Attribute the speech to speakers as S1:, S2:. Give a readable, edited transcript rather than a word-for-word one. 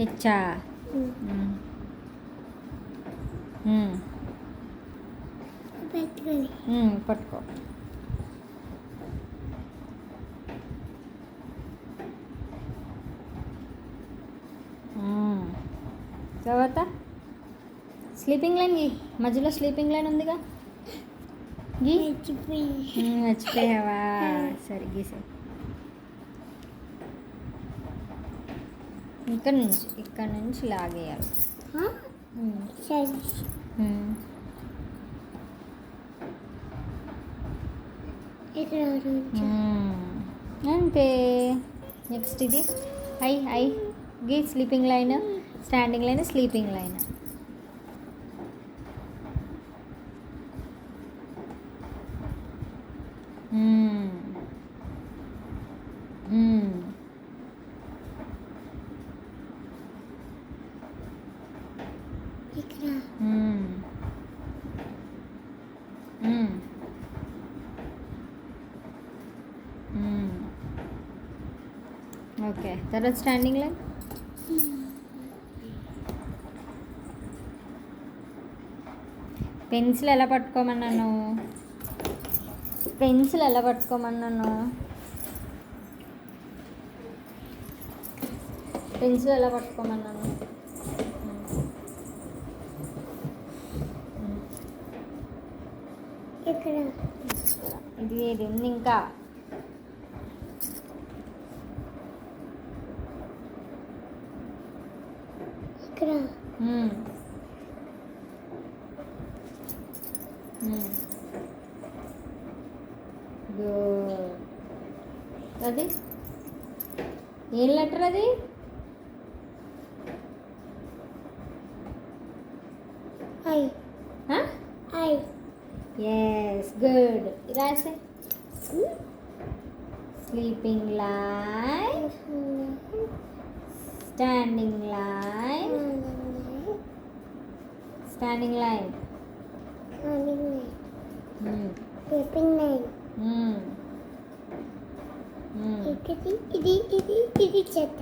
S1: హెచ్చా
S2: పెట్టుకొని
S1: పట్టుకో. తర్వాత స్లీపింగ్ లైన్ గీ, మధ్యలో స్లీపింగ్ లైన్ ఉందిగా గీ. మర్చిపోయావా? సరే గీసే. ఇక్కడ నుంచి లాగేయాలి. అంతే. నెక్స్ట్ ఇది I ghee, sleeping line, standing line, sleeping line. Okay, తర్వాత స్టాండింగ్ లైన్. పెన్సిల్ ఎలా పట్టుకోమన్నాను? పెన్సిల్ ఎలా పట్టుకోమన్నాను? పెన్సిల్ ఎలా పట్టుకోమన్నాను? ఇది ఏది ఉంది ఇంకా? గుడ్. అది ఏం లెటర్ అది? Yes, good. రాసే. Sleeping line, standing line, standing line,
S2: sleeping line. ఇది చెత్త.